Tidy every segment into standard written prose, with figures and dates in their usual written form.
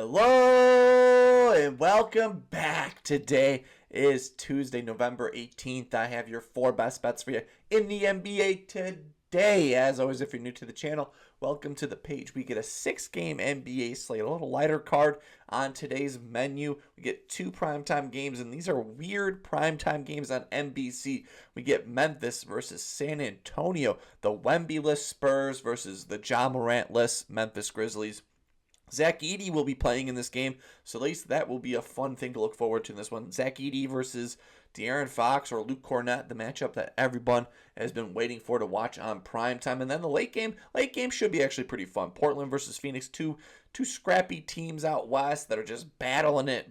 Hello and welcome back. Today is Tuesday, November 18th. I have your 4 best bets for you in the NBA today. As always, if you're new to the channel, welcome to the page. We get a 6-game NBA slate, a little lighter card on today's menu. We get 2 primetime games, and these are weird primetime games on NBC. We get Memphis versus San Antonio, the Wemby-less Spurs versus the Ja Morant-less Memphis Grizzlies. Zach Edey will be playing in this game, so at least that will be a fun thing to look forward to in this one. Zach Edey versus De'Aaron Fox or Luke Cornett, the matchup that everyone has been waiting for to watch on primetime. And then the late game should be actually pretty fun. Portland versus Phoenix, two scrappy teams out west that are just battling it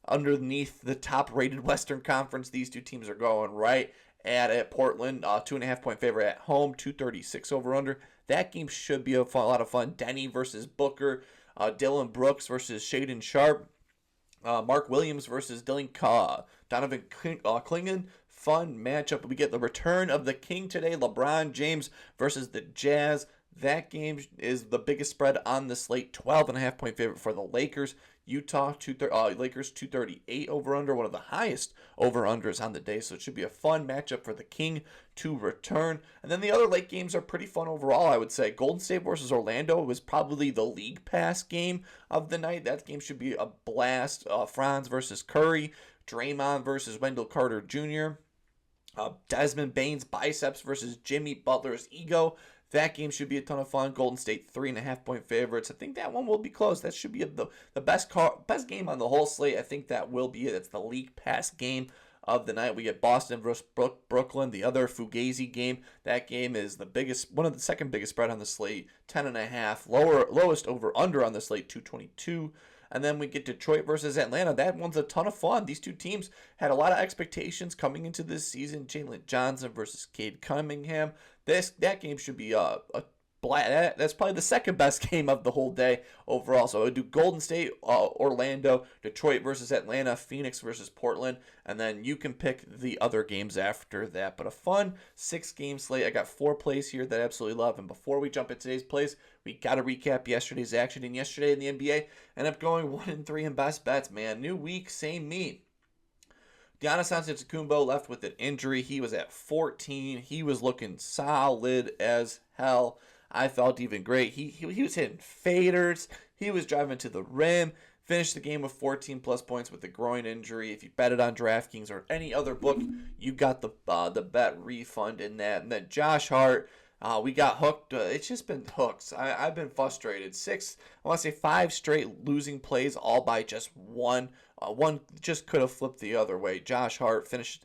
underneath the top-rated Western Conference. These two teams are going right at Portland, 2.5-point favorite at home, 236 over/under. That game should be a lot of fun. Deni versus Booker, Dylan Brooks versus Shaedon Sharpe, Mark Williams versus Donovan Cunningham. Fun matchup. We get the return of the King today, LeBron James versus the Jazz. That game is the biggest spread on the slate, 12.5-point favorite for the Lakers. Utah, Lakers 238 over-under, one of the highest over-unders on the day, so it should be a fun matchup for the King to return. And then the other late games are pretty fun overall, I would say. Golden State versus Orlando was probably the league pass game of the night. That game should be a blast. Franz versus Curry, Draymond versus Wendell Carter Jr., Desmond Bane's biceps versus Jimmy Butler's ego. That game should be a ton of fun. Golden State 3.5-point favorites. I think that one will be close. That should be the best game on the whole slate. I think that will be it. It's the league pass game of the night. We get Boston versus Brooklyn, the other Fugazi game. That game is one of the second biggest spread on the slate, 10.5. Lowest over under on the slate, 222. And then we get Detroit versus Atlanta. That one's a ton of fun. These two teams had a lot of expectations coming into this season. Jalen Johnson versus Cade Cunningham. That game should be that's probably the second best game of the whole day overall. So I would do Golden State, Orlando, Detroit versus Atlanta, Phoenix versus Portland, and then you can pick the other games after that. But a fun 6-game slate. I got 4 plays here that I absolutely love. And before we jump into today's plays, we got to recap yesterday's action. And yesterday in the NBA, ended up going 1-3 in best bets, man. New week, same me. Giannis Antetokounmpo left with an injury. He was at 14. He was looking solid as hell. I felt even great. He was hitting faders. He was driving to the rim. Finished the game with 14-plus points with a groin injury. If you bet it on DraftKings or any other book, you got the bet refund in that. And then Josh Hart, we got hooked. It's just been hooks. I've been frustrated. 5 straight losing plays, all by just one. One just could have flipped the other way. Josh Hart finished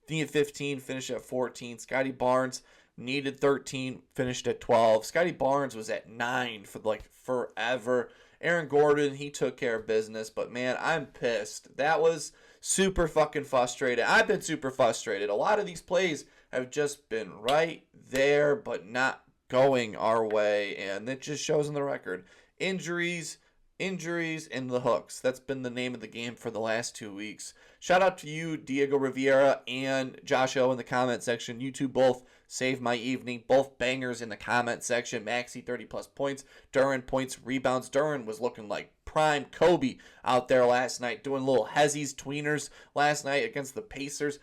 at 15, finished at 14. Scotty Barnes needed 13, finished at 12. Scotty Barnes was at 9 for forever. Aaron Gordon, he took care of business, but man, I'm pissed. That was super fucking frustrated. I've been super frustrated. A lot of these plays have just been right there, but not going our way, and it just shows in the record. Injuries, and the hooks. That's been the name of the game for the last 2 weeks. Shout out to you, Diego Rivera and Josh O in the comment section. You two both saved my evening. Both bangers in the comment section. Maxey, 30-plus points. Duren, points, rebounds. Duren was looking like prime Kobe out there last night, doing little hezzies, tweeners last night against the Pacers.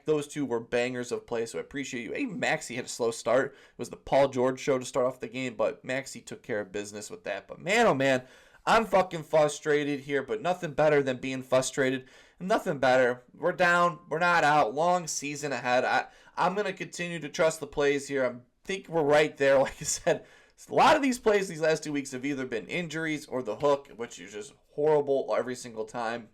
Those two were bangers of play, so I appreciate you. Even Maxey had a slow start. It was the Paul George show to start off the game, but Maxey took care of business with that. But man, oh man, I'm fucking frustrated here, but nothing better than being frustrated. Nothing better. We're down. We're not out. Long season ahead. I'm going to continue to trust the plays here. I think we're right there. Like I said, a lot of these plays these last 2 weeks have either been injuries or the hook, which is just horrible every single time.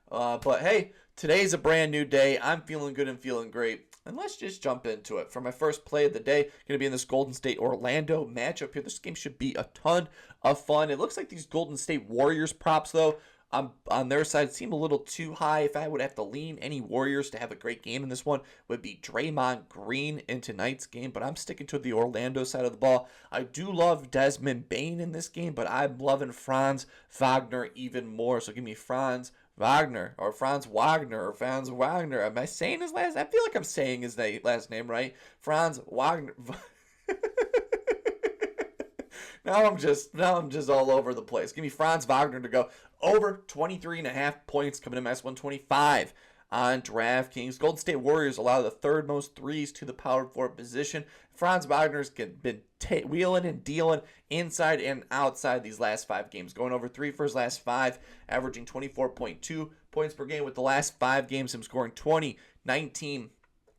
But hey, today's a brand new day. I'm feeling good and feeling great. And let's just jump into it. For my first play of the day, going to be in this Golden State-Orlando matchup here. This game should be a ton of fun. It looks like these Golden State Warriors props, though, on their side seem a little too high. If I would have to lean any Warriors to have a great game in this one, would be Draymond Green in tonight's game. But I'm sticking to the Orlando side of the ball. I do love Desmond Bane in this game, but I'm loving Franz Wagner even more. So give me Franz Wagner or Franz Wagner or Franz Wagner. Am I saying his last? I feel like I'm saying his last name right. Franz Wagner. now I'm just all over the place. Give me Franz Wagner to go over 23.5 points coming in minus 125 on DraftKings. Golden State Warriors allow the third most threes to the power forward position. Franz Wagner's been wheeling and dealing inside and outside these last 5 games, going over 3 for his last 5, averaging 24.2 points per game with the last 5 games, him scoring 20, 19,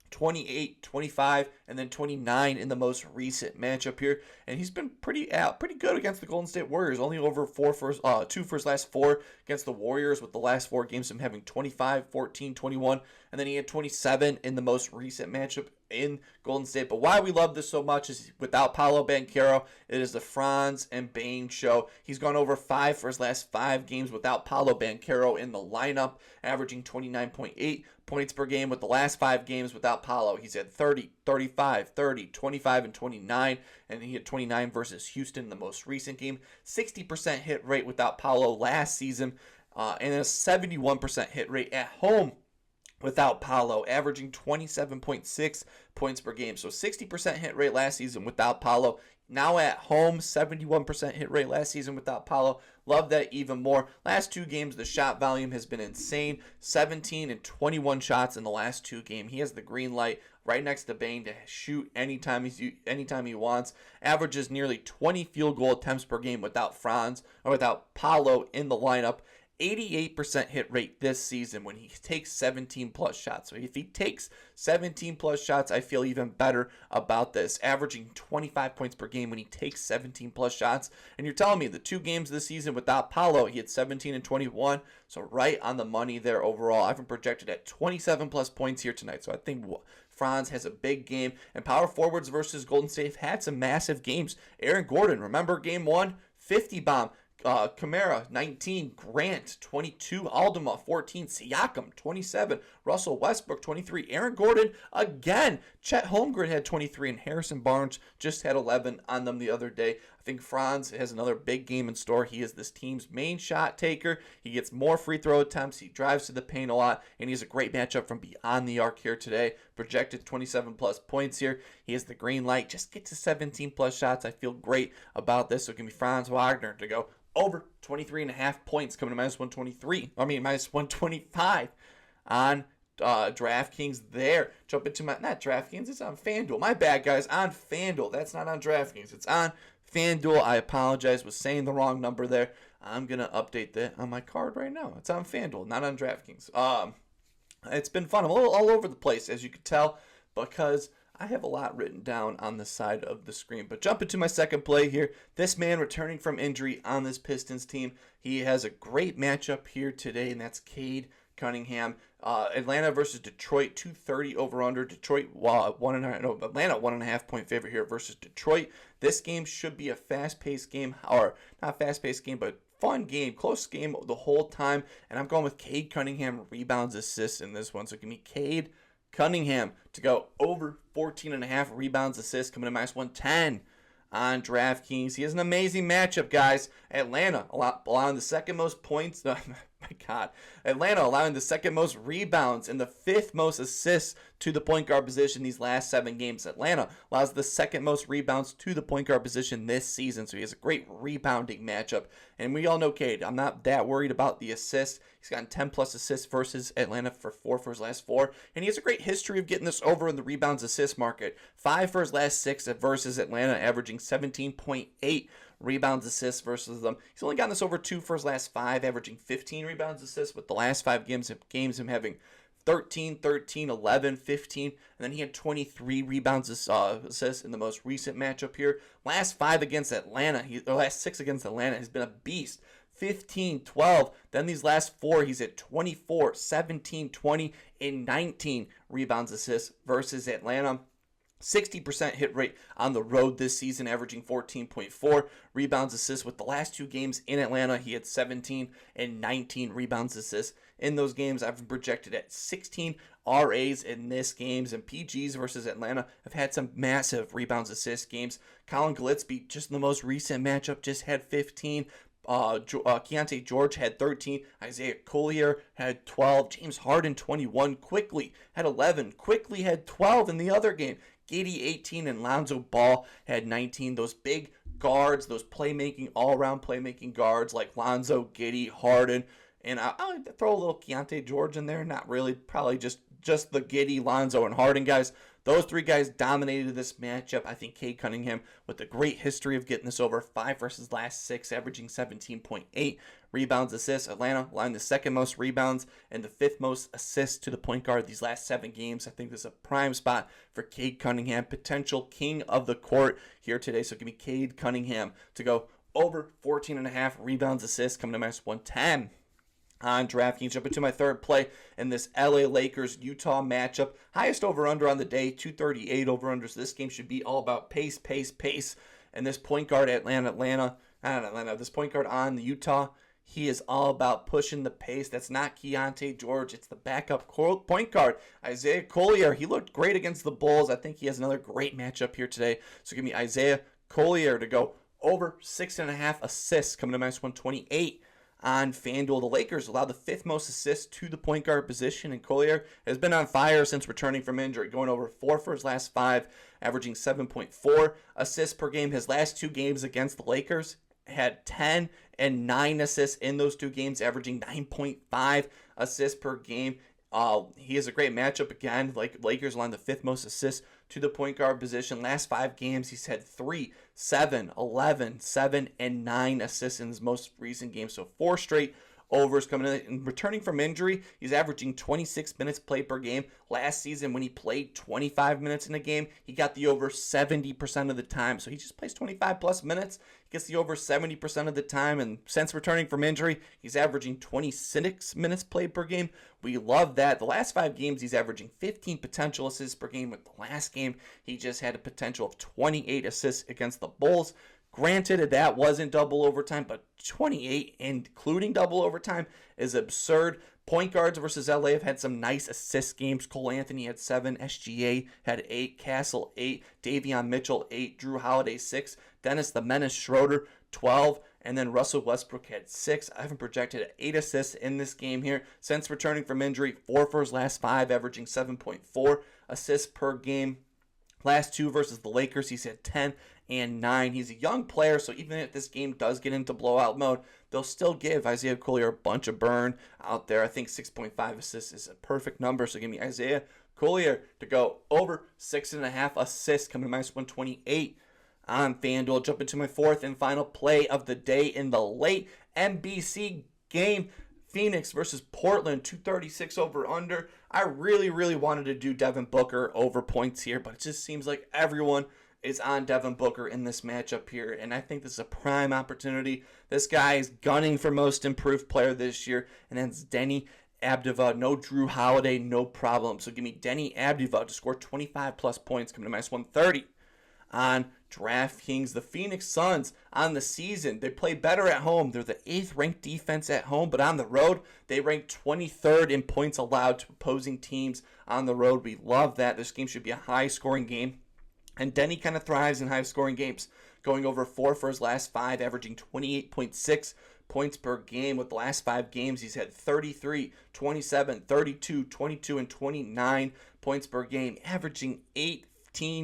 28, 25, and then 29 in the most recent matchup here. And he's been pretty good against the Golden State Warriors. Only over 2 for his last 4 against the Warriors, with the last 4 games him having 25, 14, 21, and then he had 27 in the most recent matchup in Golden State. But why we love this so much is without Paolo Banchero, it is the Franz and Bane show. He's gone over 5 for his last 5 games without Paolo Banchero in the lineup, averaging 29.8 points per game. With the last 5 games without Paolo, he's had 30, 35, 30, 25, and 29, and he had 29 versus Houston in the most recent game. 60% hit rate without Paolo last season, and a 71% hit rate at home without Paolo, averaging 27.6 points per game. So 60% hit rate last season without Paolo. Now at home, 71% hit rate last season without Paolo. Love that even more. Last 2 games, the shot volume has been insane. 17 and 21 shots in the last 2 games. He has the green light right next to Bane to shoot anytime he wants. Averages nearly 20 field goal attempts per game without Paolo in the lineup. 88% hit rate this season when he takes 17 plus shots. So if he takes 17 plus shots, I feel even better about this. Averaging 25 points per game when he takes 17 plus shots. And you're telling me the 2 games this season without Paolo, he had 17 and 21. So right on the money there overall. I've been projected at 27 plus points here tonight. So I think Franz has a big game. And power forwards versus Golden State have had some massive games. Aaron Gordon, remember game 1? 50 bomb. Kamara, 19. Grant, 22. Aldama, 14. Siakam, 27. Russell Westbrook, 23. Aaron Gordon, again. Chet Holmgren had 23, and Harrison Barnes just had 11 on them the other day. I think Franz has another big game in store. He is this team's main shot taker. He gets more free throw attempts. He drives to the paint a lot, and he has a great matchup from beyond the arc here today. Projected 27 plus points here. He has the green light. Just get to 17 plus shots. I feel great about this. So give me Franz Wagner to go over 23.5 points, coming to minus 125 on DraftKings there. Jump into not DraftKings, it's on FanDuel. My bad, guys, on FanDuel. That's not on DraftKings. It's on FanDuel. I apologize, was saying the wrong number there. I'm going to update that on my card right now. It's on FanDuel, not on DraftKings. It's been fun. I'm a little all over the place, as you can tell, because I have a lot written down on the side of the screen. But jump into my second play here. This man returning from injury on this Pistons team. He has a great matchup here today, and that's Cade Cunningham. Atlanta versus Detroit, 230 over under. Atlanta 1.5 point favorite here versus Detroit. This game should be a fast-paced game, or not fast-paced game, but fun game, close game the whole time. And I'm going with Cade Cunningham rebounds, assists in this one. So give me Cade Cunningham to go over 14.5 rebounds, assists, coming to minus 110 on DraftKings. He has an amazing matchup, guys. Atlanta allowing the second most points. Oh, my God. Atlanta allowing the second most rebounds and the 5th most assists to the point guard position these last 7 games. Atlanta allows the second most rebounds to the point guard position this season, so he has a great rebounding matchup. And we all know Cade. I'm not that worried about the assists. He's gotten 10 plus assists versus Atlanta for 4 for his last 4. And he has a great history of getting this over in the rebounds assist market. 5 for his last 6 versus Atlanta, averaging 17.8 rebounds assists versus them. He's only gotten this over 2 for his last 5, averaging 15 rebounds assists, with the last 5 games him having 13, 13, 11, 15, and then he had 23 rebounds assists in the most recent matchup here. Last 5 against Atlanta, last 6 against Atlanta, has been a beast. 15, 12, then these last 4, he's at 24, 17, 20, and 19 rebounds assists versus Atlanta. 60% hit rate on the road this season, averaging 14.4 rebounds assists. With the last 2 games in Atlanta, he had 17 and 19 rebounds assists. In those games, I've been projected at 16 RAs in this games, and PGs versus Atlanta have had some massive rebounds assist games. Colin Gillespie, just in the most recent matchup, just had 15. Keontae George had 13. Isiah Collier had 12. James Harden 21. Quickly had 11. Quickly had 12 in the other game. Cade 18 and Lonzo Ball had 19. Those big guards, those playmaking, all-around playmaking guards like Lonzo, Giddey, Harden, and I'll throw a little Keontae George in there. Not really, probably just the Giddey, Lonzo, and Harden guys. Those three guys dominated this matchup. I think Cade Cunningham, with a great history of getting this over 5 versus last 6, averaging 17.8 rebounds, assists. Atlanta lined the second most rebounds and the 5th most assists to the point guard these last 7 games. I think this is a prime spot for Cade Cunningham, potential king of the court here today. So give me Cade Cunningham to go over 14.5 rebounds, assists, coming to minus 110. On DraftKings, jump into my third play in this LA Lakers-Utah matchup. Highest over-under on the day, 238 over-under. So this game should be all about pace, pace, pace. And this point guard at this point guard on the Utah, he is all about pushing the pace. That's not Keontae George. It's the backup point guard, Isiah Collier. He looked great against the Bulls. I think he has another great matchup here today. So give me Isiah Collier to go over 6.5 assists, coming to minus 128. On FanDuel, the Lakers allow the 5th most assists to the point guard position, and Collier has been on fire since returning from injury, going over 4 for his last 5, averaging 7.4 assists per game. His last 2 games against the Lakers had 10 and 9 assists in those 2 games, averaging 9.5 assists per game. He has a great matchup again. Like Lakers line the 5th most assists to the point guard position. Last 5 games, he's had 3, 7, 11, 7, and 9 assists in his most recent game. So 4 straight overs coming in. And returning from injury, he's averaging 26 minutes played per game. Last season, when he played 25 minutes in a game, he got the over 70% of the time. So he just plays 25 plus minutes. He gets the over 70% of the time. And since returning from injury, he's averaging 26 minutes played per game. We love that. The last 5 games, he's averaging 15 potential assists per game. With the last game, he just had a potential of 28 assists against the Bulls. Granted, that wasn't double overtime, but 28, including double overtime, is absurd. Point guards versus LA have had some nice assist games. Cole Anthony had 7, SGA had 8, Castle 8, Davion Mitchell 8, Drew Holiday 6, Dennis the Menace Schroeder 12, and then Russell Westbrook had 6. I haven't projected 8 assists in this game here. Since returning from injury, 4 for his last 5, averaging 7.4 assists per game. Last 2 versus the Lakers, he's had 10 and 9. He's a young player, so even if this game does get into blowout mode, they'll still give Isiah Collier a bunch of burn out there. I think 6.5 assists is a perfect number, so give me Isiah Collier to go over 6.5 assists, coming to minus 128 on FanDuel. Jump into my fourth and final play of the day in the late NBC game. Phoenix versus Portland, 236 over under. I really wanted to do Devin Booker over points here, but it just seems like everyone is on Devin Booker in this matchup here, and I think this is a prime opportunity. This guy is gunning for most improved player this year, and then it's Deni Avdija. No Drew Holiday, no problem. So give me Deni Avdija to score 25 plus points, coming to minus 130. On DraftKings, the Phoenix Suns on the season, they play better at home. They're the 8th ranked defense at home, but on the road, they rank 23rd in points allowed to opposing teams on the road. We love that. This game should be a high-scoring game, and Deni kind of thrives in high-scoring games, going over 4 for his last 5, averaging 28.6 points per game. With the last 5 games, he's had 33, 27, 32, 22, and 29 points per game, averaging 18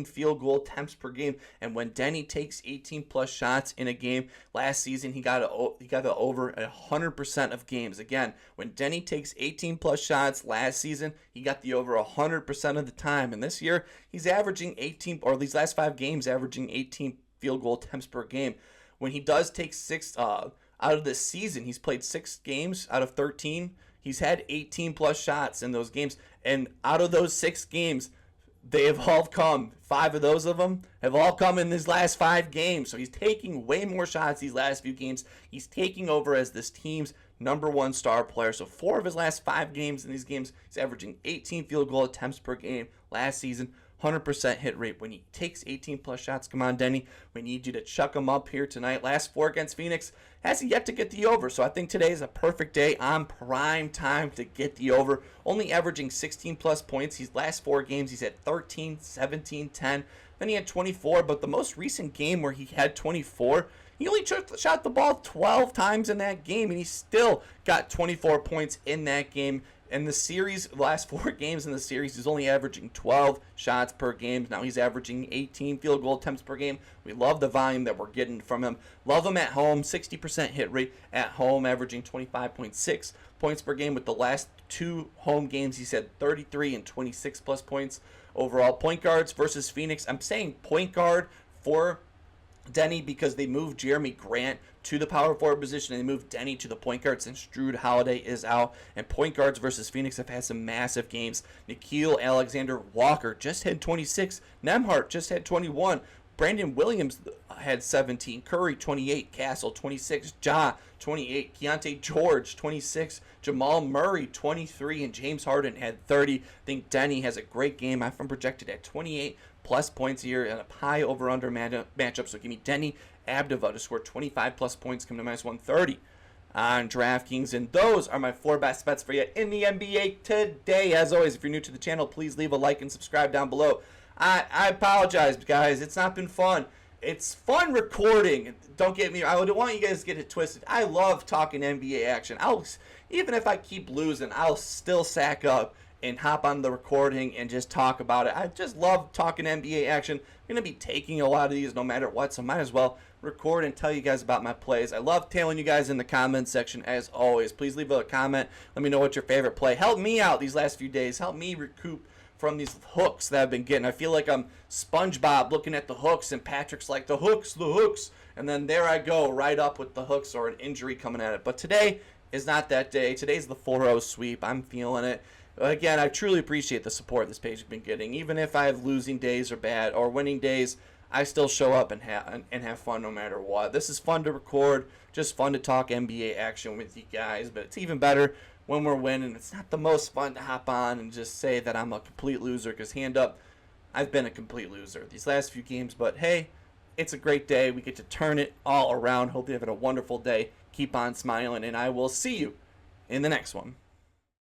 field goal attempts per game. And when Deni takes 18 plus shots in a game, last season he got over 100% of games. Again, when Deni takes 18 plus shots last season, he got the over 100% of the time. And this year he's averaging 18, or these last 5 games averaging 18 field goal attempts per game. When he does take 6 out of this season, he's played 6 games out of 13. He's had 18 plus shots in those games, and out of those 6 games, they have all come, 5 of those of them have all come in these last 5 games. So he's taking way more shots these last few games. He's taking over as this team's #1 star player. So 4 of his last 5 games in these games, he's averaging 18 field goal attempts per game. Last season, 100% hit rate. When he takes 18 plus shots, come on, Deni, we need you to chuck him up here tonight. Last 4 against Phoenix, hasn't yet to get the over. So I think today is a perfect day on prime time to get the over. Only averaging 16 plus points. His last 4 games, he's had 13, 17, 10. Then he had 24, but the most recent game where he had 24, he only shot the ball 12 times in that game, and he still got 24 points in that game. In the series, the last 4 games in the series, he's only averaging 12 shots per game. Now he's averaging 18 field goal attempts per game. We love the volume that we're getting from him. Love him at home, 60% hit rate at home, averaging 25.6 points per game. With the last 2 home games, he's had 33 and 26 plus points overall. Point guards versus Phoenix. I'm saying point guard for Deni because they moved Jeremy Grant to the power forward position and they moved Deni to the point guard since Drew Holiday is out. And point guards versus Phoenix have had some massive games. Nickeil Alexander-Walker just had 26. Nembhard just had 21. Brandon Williams had 17. Curry 28. Castle 26. Ja 28. Keontae George 26. Jamal Murray 23. And James Harden had 30. I think Deni has a great game. I'm projected at 28 plus points here and a high over-under matchup. So give me Deni Avdija to score 25 plus points, come to minus 130 on DraftKings. And those are my 4 best bets for you in the NBA today. As always, if you're new to the channel, please leave a like and subscribe down below. I apologize, guys. It's not been fun. It's fun recording. Don't get me. I don't want you guys to get it twisted. I love talking NBA action. Even if I keep losing, I'll still sack up and hop on the recording and just talk about it. I just love talking NBA action. I'm going to be taking a lot of these no matter what, so might as well record and tell you guys about my plays. I love tailing you guys in the comments section as always. Please leave a comment. Let me know what your favorite play. Help me out these last few days. Help me recoup from these hooks that I've been getting. I feel like I'm SpongeBob looking at the hooks, and Patrick's like, the hooks. And then there I go, right up with the hooks or an injury coming at it. But today is not that day. Today's the 4-0 sweep. I'm feeling it. Again, I truly appreciate the support this page has been getting. Even if I have losing days or bad or winning days, I still show up and have fun no matter what. This is fun to record, just fun to talk NBA action with you guys. But it's even better when we're winning. It's not the most fun to hop on and just say that I'm a complete loser because hand up, I've been a complete loser these last few games. But hey, it's a great day. We get to turn it all around. Hope you're having a wonderful day. Keep on smiling, and I will see you in the next one.